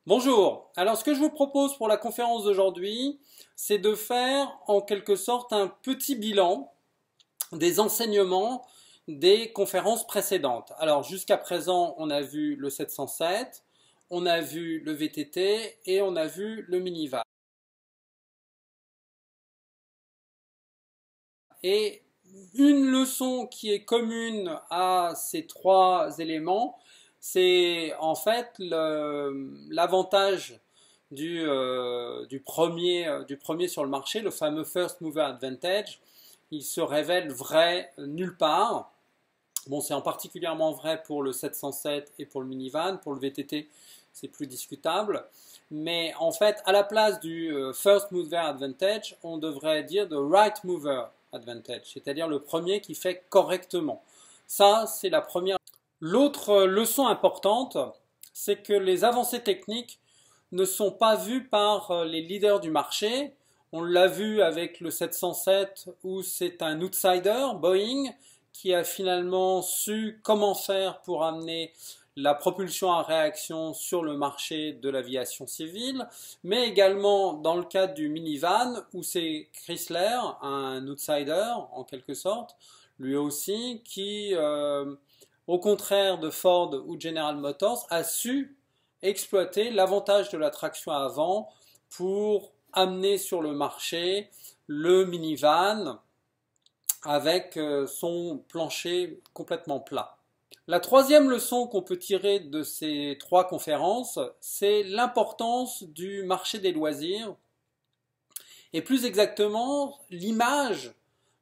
Bonjour, alors ce que je vous propose pour la conférence d'aujourd'hui, c'est de faire en quelque sorte un petit bilan des enseignements des conférences précédentes. Alors jusqu'à présent, on a vu le 707, on a vu le VTT et on a vu le minivan. Et une leçon qui est commune à ces trois éléments, c'est en fait l'avantage du premier sur le marché, le fameux First Mover Advantage. Il se révèle vrai nulle part. Bon, c'est en particulièrement vrai pour le 707 et pour le minivan. Pour le VTT, c'est plus discutable. Mais en fait, à la place du First Mover Advantage, on devrait dire the Right Mover Advantage, c'est-à-dire le premier qui fait correctement. Ça, c'est la première. L'autre leçon importante, c'est que les avancées techniques ne sont pas vues par les leaders du marché. On l'a vu avec le 707 où c'est un outsider, Boeing, qui a finalement su comment faire pour amener la propulsion à réaction sur le marché de l'aviation civile, mais également dans le cadre du minivan où c'est Chrysler, un outsider en quelque sorte, lui aussi, qui au contraire de Ford ou General Motors, a su exploiter l'avantage de la traction avant pour amener sur le marché le minivan avec son plancher complètement plat. La troisième leçon qu'on peut tirer de ces trois conférences, c'est l'importance du marché des loisirs et plus exactement l'image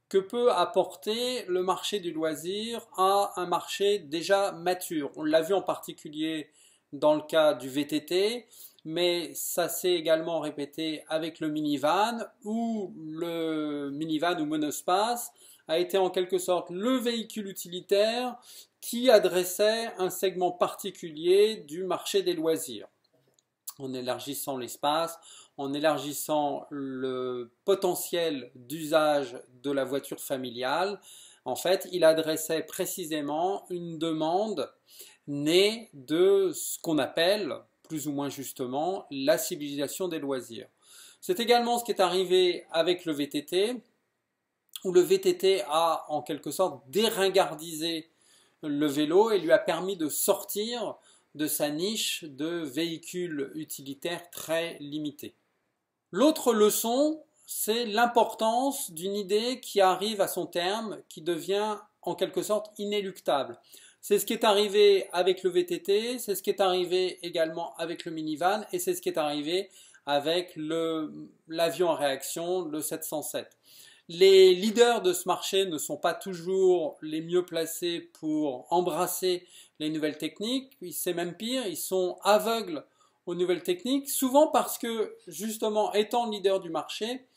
que peut apporter le marché du loisir à un marché déjà mature. On l'a vu en particulier dans le cas du VTT, mais ça s'est également répété avec le minivan, où le minivan ou monospace a été en quelque sorte le véhicule utilitaire qui adressait un segment particulier du marché des loisirs en élargissant l'espace, en élargissant le potentiel d'usage de la voiture familiale. En fait, il adressait précisément une demande née de ce qu'on appelle, plus ou moins justement, la civilisation des loisirs. C'est également ce qui est arrivé avec le VTT, où le VTT a en quelque sorte déringardisé le vélo et lui a permis de sortir de sa niche de véhicules utilitaires très limités. L'autre leçon, c'est l'importance d'une idée qui arrive à son terme, qui devient en quelque sorte inéluctable. C'est ce qui est arrivé avec le VTT, c'est ce qui est arrivé également avec le minivan et c'est ce qui est arrivé avec l'avion à réaction, le 707. Les leaders de ce marché ne sont pas toujours les mieux placés pour embrasser les nouvelles techniques. C'est même pire, ils sont aveugles aux nouvelles techniques, souvent parce que, justement, étant leader du marché,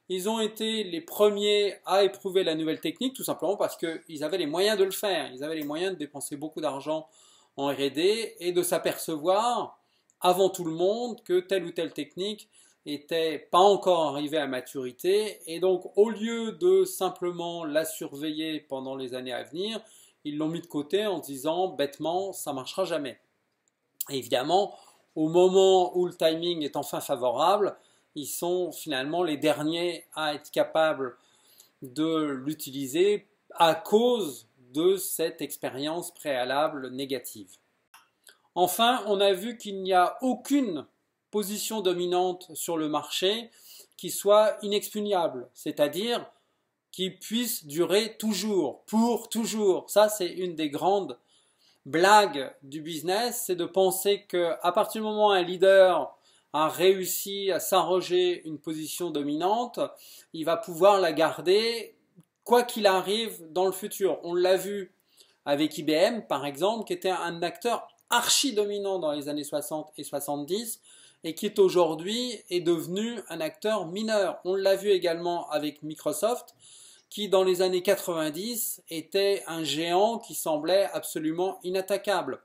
ils ont été les premiers à éprouver la nouvelle technique, tout simplement parce qu'ils avaient les moyens de le faire. Ils avaient les moyens de dépenser beaucoup d'argent en R&D et de s'apercevoir, avant tout le monde, que telle ou telle technique était pas encore arrivée à maturité. Et donc, au lieu de simplement la surveiller pendant les années à venir, ils l'ont mis de côté en disant bêtement, ça marchera jamais. Et évidemment, au moment où le timing est enfin favorable, ils sont finalement les derniers à être capables de l'utiliser à cause de cette expérience préalable négative. Enfin, on a vu qu'il n'y a aucune position dominante sur le marché qui soit inexpugnable, c'est-à-dire qui puisse durer toujours, pour toujours. Ça, c'est une des grandes blagues du business, c'est de penser qu'à partir du moment où un leader a réussi à s'arroger une position dominante, il va pouvoir la garder quoi qu'il arrive dans le futur. On l'a vu avec IBM, par exemple, qui était un acteur archi dominant dans les années 60 et 70 et qui est aujourd'hui est devenu un acteur mineur. On l'a vu également avec Microsoft, qui dans les années 90 était un géant qui semblait absolument inattaquable.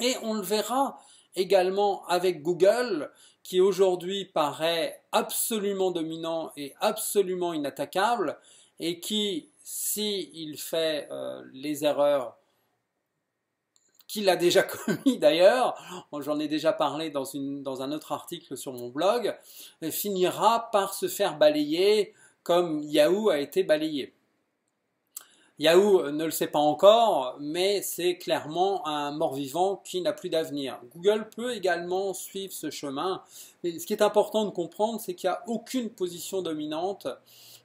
Et on le verra également avec Google, qui aujourd'hui paraît absolument dominant et absolument inattaquable, et qui, s'il fait les erreurs qu'il a déjà commis d'ailleurs, j'en ai déjà parlé dans un autre article sur mon blog, finira par se faire balayer comme Yahoo a été balayé. Yahoo ne le sait pas encore, mais c'est clairement un mort-vivant qui n'a plus d'avenir. Google peut également suivre ce chemin, mais ce qui est important de comprendre, c'est qu'il n'y a aucune position dominante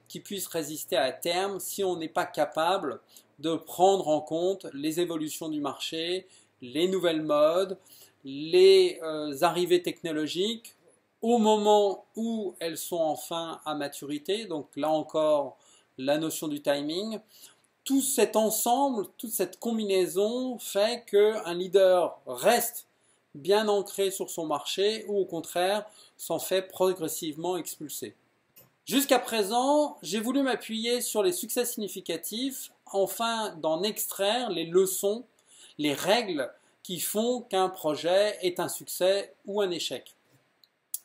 qui puisse résister à terme si on n'est pas capable de prendre en compte les évolutions du marché, les nouvelles modes, les arrivées technologiques au moment où elles sont enfin à maturité. Donc là encore, la notion du timing. Tout cet ensemble, toute cette combinaison fait qu'un leader reste bien ancré sur son marché ou au contraire s'en fait progressivement expulser. Jusqu'à présent, j'ai voulu m'appuyer sur les succès significatifs afin d'en extraire les leçons, les règles qui font qu'un projet est un succès ou un échec.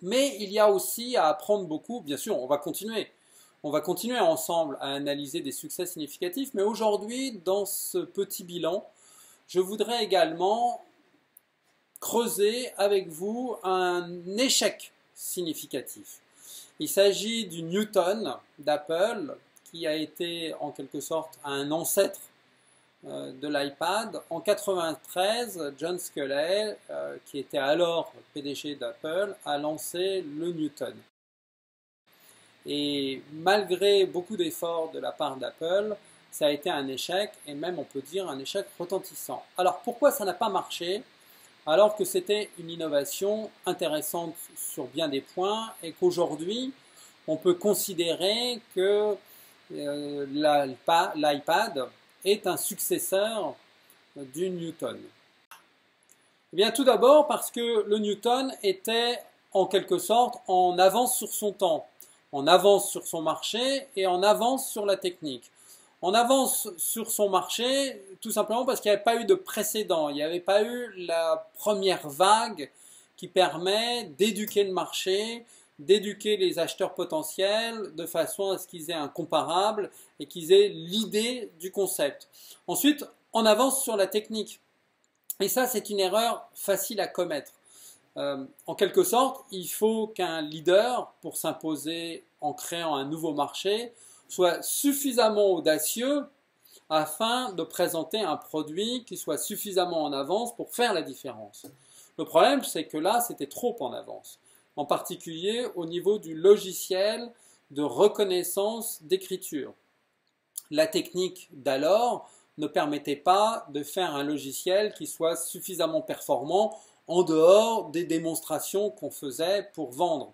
Mais il y a aussi à apprendre beaucoup, bien sûr, on va continuer ensemble à analyser des succès significatifs, mais aujourd'hui, dans ce petit bilan, je voudrais également creuser avec vous un échec significatif. Il s'agit du Newton d'Apple, qui a été en quelque sorte un ancêtre de l'iPad. En 1993, John Sculley, qui était alors PDG d'Apple, a lancé le Newton. Et malgré beaucoup d'efforts de la part d'Apple, ça a été un échec, et même on peut dire un échec retentissant. Alors pourquoi ça n'a pas marché alors que c'était une innovation intéressante sur bien des points et qu'aujourd'hui on peut considérer que l'iPad est un successeur du Newton? Eh bien tout d'abord parce que le Newton était en quelque sorte en avance sur son temps, en avance sur son marché et en avance sur la technique. En avance sur son marché, tout simplement parce qu'il n'y avait pas eu de précédent, il n'y avait pas eu la première vague qui permet d'éduquer le marché, d'éduquer les acheteurs potentiels de façon à ce qu'ils aient un comparable et qu'ils aient l'idée du concept. Ensuite, en avance sur la technique. Et ça, c'est une erreur facile à commettre. En quelque sorte, il faut qu'un leader, pour s'imposer en créant un nouveau marché, soit suffisamment audacieux afin de présenter un produit qui soit suffisamment en avance pour faire la différence. Le problème, c'est que là, c'était trop en avance, en particulier au niveau du logiciel de reconnaissance d'écriture. La technique d'alors ne permettait pas de faire un logiciel qui soit suffisamment performant en dehors des démonstrations qu'on faisait pour vendre.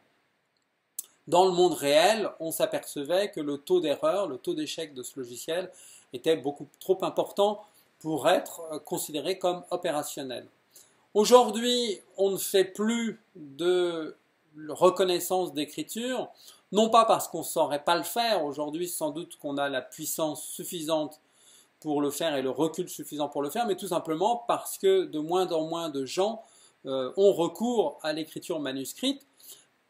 Dans le monde réel, on s'apercevait que le taux d'erreur, le taux d'échec de ce logiciel était beaucoup trop important pour être considéré comme opérationnel. Aujourd'hui, on ne fait plus de reconnaissance d'écriture, non pas parce qu'on ne saurait pas le faire, aujourd'hui sans doute qu'on a la puissance suffisante pour le faire et le recul suffisant pour le faire, mais tout simplement parce que de moins en moins de gens ont recours à l'écriture manuscrite,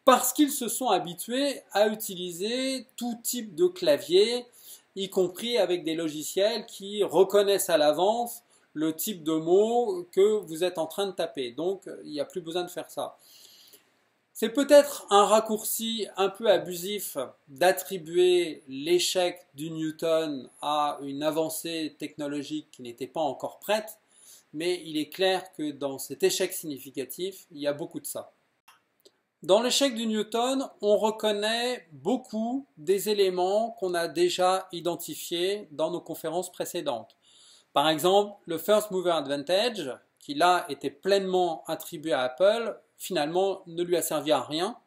parce qu'ils se sont habitués à utiliser tout type de clavier, y compris avec des logiciels qui reconnaissent à l'avance le type de mots que vous êtes en train de taper. Donc, il n'y a plus besoin de faire ça. C'est peut-être un raccourci un peu abusif d'attribuer l'échec du Newton à une avancée technologique qui n'était pas encore prête, mais il est clair que dans cet échec significatif, il y a beaucoup de ça. Dans l'échec du Newton, on reconnaît beaucoup des éléments qu'on a déjà identifiés dans nos conférences précédentes. Par exemple, le First Mover Advantage, qui là était pleinement attribué à Apple, finalement ne lui a servi à rien.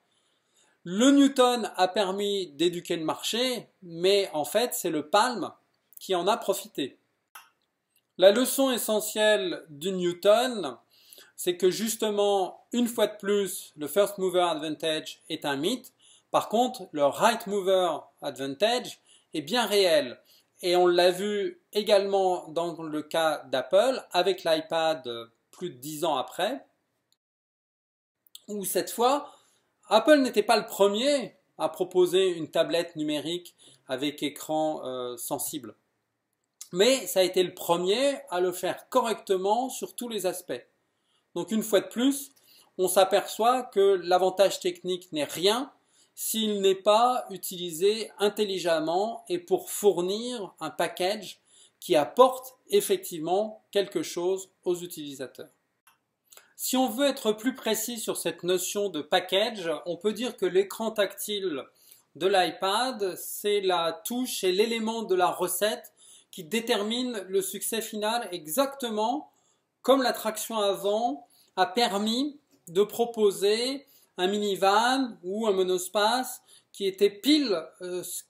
Le Newton a permis d'éduquer le marché, mais en fait c'est le Palm qui en a profité. La leçon essentielle du Newton, c'est que justement, une fois de plus, le First Mover Advantage est un mythe. Par contre, le Right Mover Advantage est bien réel. Et on l'a vu également dans le cas d'Apple, avec l'iPad plus de 10 ans après, où cette fois, Apple n'était pas le premier à proposer une tablette numérique avec écran sensible. mais ça a été le premier à le faire correctement sur tous les aspects. Donc une fois de plus, on s'aperçoit que l'avantage technique n'est rien s'il n'est pas utilisé intelligemment et pour fournir un package qui apporte effectivement quelque chose aux utilisateurs. Si on veut être plus précis sur cette notion de package, on peut dire que l'écran tactile de l'iPad, c'est la touche et l'élément de la recette qui détermine le succès final exactement comme la traction avant a permis de proposer un minivan ou un monospace qui était pile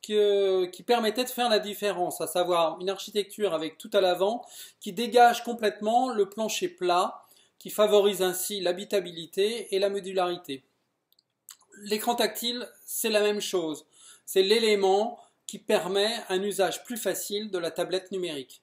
qui permettait de faire la différence, à savoir une architecture avec tout à l'avant qui dégage complètement le plancher plat, qui favorise ainsi l'habitabilité et la modularité. L'écran tactile, c'est la même chose. C'est l'élément qui permet un usage plus facile de la tablette numérique.